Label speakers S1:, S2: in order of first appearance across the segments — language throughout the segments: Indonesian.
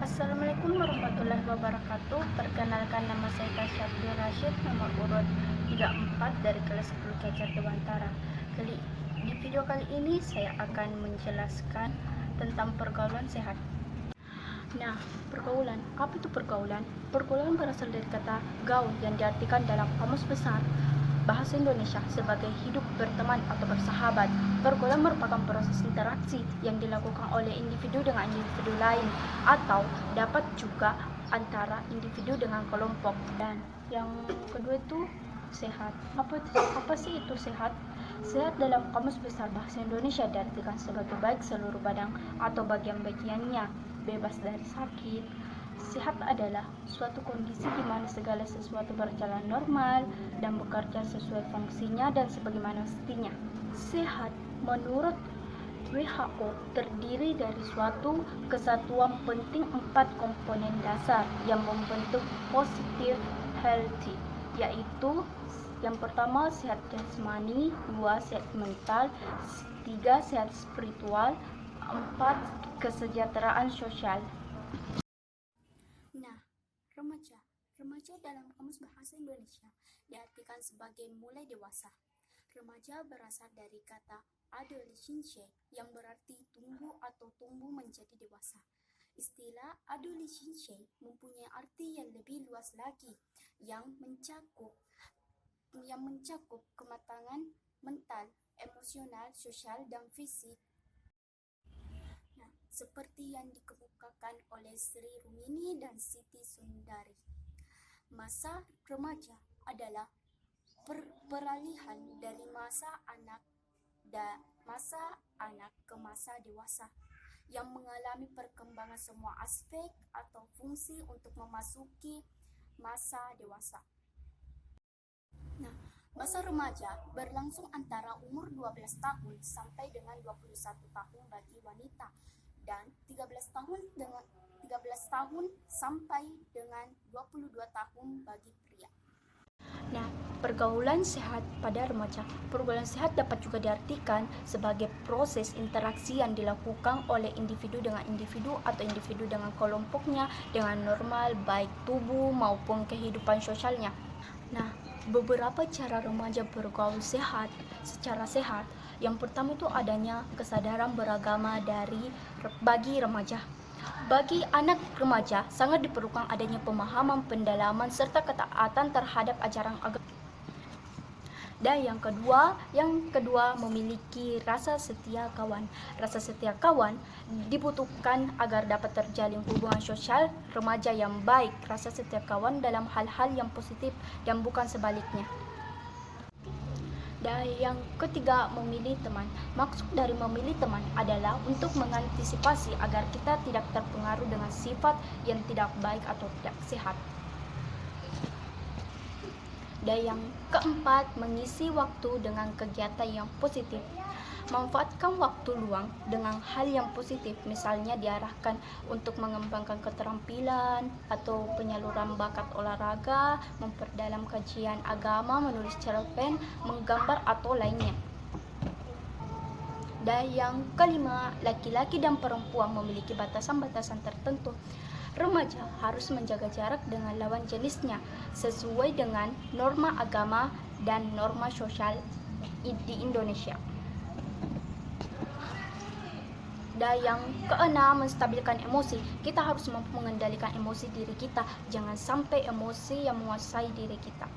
S1: Assalamualaikum warahmatullahi wabarakatuh. Perkenalkan, nama saya Tasya Abdul Rashid, nomor urut 34 dari kelas 10 Cacar Dewantara. Di video kali ini saya akan menjelaskan tentang pergaulan sehat. Nah, pergaulan. Apa itu pergaulan? Pergaulan berasal dari kata gaul yang diartikan dalam Kamus Besar Bahasa Indonesia sebagai hidup berteman atau bersahabat. Pergaulan merupakan proses interaksi yang dilakukan oleh individu dengan individu lain atau dapat juga antara individu dengan kelompok. Dan yang kedua itu sehat. Apa sih itu sehat? Sehat dalam Kamus Besar Bahasa Indonesia diartikan sebagai baik seluruh badan atau bagian-bagiannya, bebas dari sakit. Sehat adalah suatu kondisi di mana segala sesuatu berjalan normal dan bekerja sesuai fungsinya dan sebagaimana mestinya. Sehat menurut WHO terdiri dari suatu kesatuan penting 4 komponen dasar yang membentuk positive healthy, yaitu yang pertama sehat jasmani, 2 sehat mental, 3 sehat spiritual, 4 kesejahteraan sosial. Nah, remaja dalam Kamus Bahasa Indonesia diartikan sebagai mulai dewasa. Remaja berasal dari kata adolescence yang berarti tumbuh atau tumbuh menjadi dewasa. Istilah adolescence mempunyai arti yang lebih luas lagi yang mencakup kematangan mental, emosional, sosial, dan fisik. Seperti yang dikemukakan oleh Sri Rumini dan Siti Sundari. Masa remaja adalah peralihan dari masa anak ke masa dewasa yang mengalami perkembangan semua aspek atau fungsi untuk memasuki masa dewasa. Masa remaja berlangsung antara umur 12 tahun sampai dengan 21 tahun bagi wanita dan 13 tahun sampai dengan 22 tahun bagi pria. Nah, pergaulan sehat pada remaja. Pergaulan sehat dapat juga diartikan sebagai proses interaksi yang dilakukan oleh individu dengan individu atau individu dengan kelompoknya dengan normal baik tubuh maupun kehidupan sosialnya. Nah, beberapa cara remaja bergaul secara sehat. Yang pertama itu adanya kesadaran beragama bagi remaja. Bagi anak remaja sangat diperlukan adanya pemahaman, pendalaman serta ketaatan terhadap ajaran agama. Dan yang kedua memiliki rasa setia kawan. Rasa setia kawan dibutuhkan agar dapat terjalin hubungan sosial remaja yang baik. Rasa setia kawan dalam hal-hal yang positif dan bukan sebaliknya. Dan yang ketiga, memilih teman. Maksud dari memilih teman adalah untuk mengantisipasi agar kita tidak terpengaruh dengan sifat yang tidak baik atau tidak sehat. Dan yang keempat, mengisi waktu dengan kegiatan yang positif. Manfaatkan waktu luang dengan hal yang positif, misalnya diarahkan untuk mengembangkan keterampilan atau penyaluran bakat olahraga, memperdalam kajian agama, menulis cerpen, menggambar atau lainnya. Dan yang kelima, laki-laki dan perempuan memiliki batasan-batasan tertentu. Remaja harus menjaga jarak dengan lawan jenisnya sesuai dengan norma agama dan norma sosial di Indonesia. Dan yang keenam, menstabilkan emosi. Kita harus mampu mengendalikan emosi diri kita. Jangan sampai emosi yang menguasai diri kita.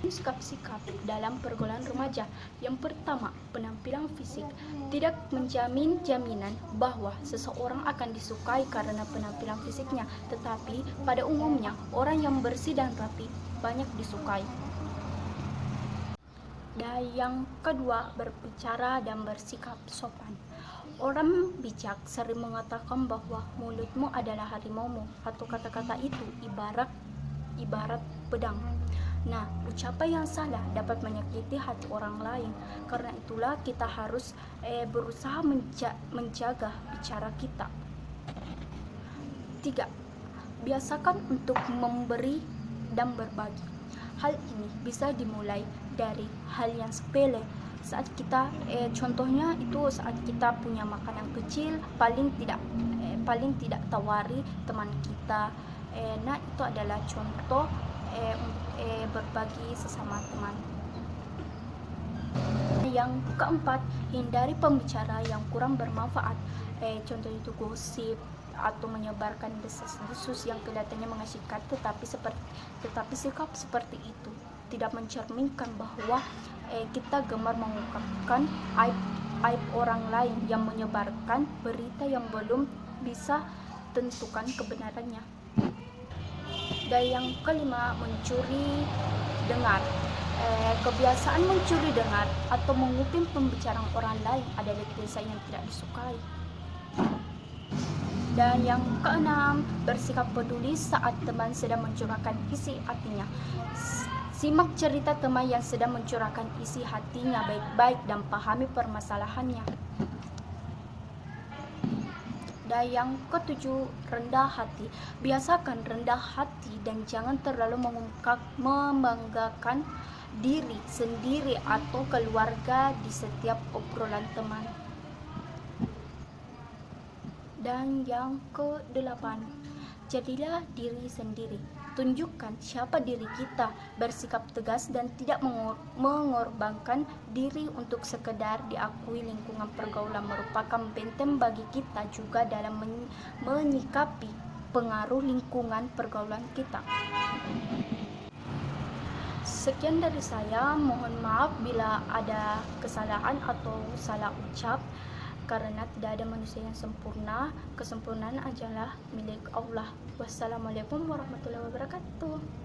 S1: Sikap-sikap dalam pergaulan remaja. Yang pertama, penampilan fisik. Tidak menjamin jaminan bahwa seseorang akan disukai karena penampilan fisiknya, tetapi pada umumnya orang yang bersih dan rapi banyak disukai. Dan yang kedua, berbicara dan bersikap sopan. Orang bijak sering mengatakan bahwa mulutmu adalah harimaumu, atau kata-kata itu ibarat pedang. Nah, ucapan yang salah dapat menyakiti hati orang lain. Karena itulah kita harus berusaha menjaga bicara kita. 3. Biasakan untuk memberi dan berbagi. Hal ini bisa dimulai dari hal yang sepele. Contohnya itu saat kita punya makanan kecil, paling tidak paling tidak tawari teman kita. Nah, itu adalah contoh berbagi sesama teman. Yang keempat, hindari pembicara yang kurang bermanfaat. Contoh itu gosip atau menyebarkan desas-desus yang kelihatannya mengasyikan, tetapi sikap seperti itu tidak mencerminkan bahwa kita gemar mengungkapkan aib orang lain yang menyebarkan berita yang belum bisa tentukan kebenarannya. Dan yang kelima, mencuri dengar. Kebiasaan mencuri dengar atau menguping pembicaraan orang lain adalah kebiasaan yang tidak disukai. Dan yang keenam, bersikap peduli saat teman sedang mencurahkan isi hatinya. Simak cerita teman yang sedang mencurahkan isi hatinya baik-baik dan pahami permasalahannya. Dan yang ketujuh, rendah hati. Biasakan rendah hati dan jangan terlalu membanggakan diri sendiri atau keluarga di setiap obrolan teman. Dan yang ke-8, jadilah diri sendiri. Tunjukkan siapa diri kita, bersikap tegas dan tidak mengorbankan diri untuk sekedar diakui. Lingkungan pergaulan merupakan benteng bagi kita juga dalam menyikapi pengaruh lingkungan pergaulan kita. Sekian dari saya, mohon maaf bila ada kesalahan atau salah ucap, karena tidak ada manusia yang sempurna. Kesempurnaan adalah milik Allah. Wassalamualaikum warahmatullahi wabarakatuh.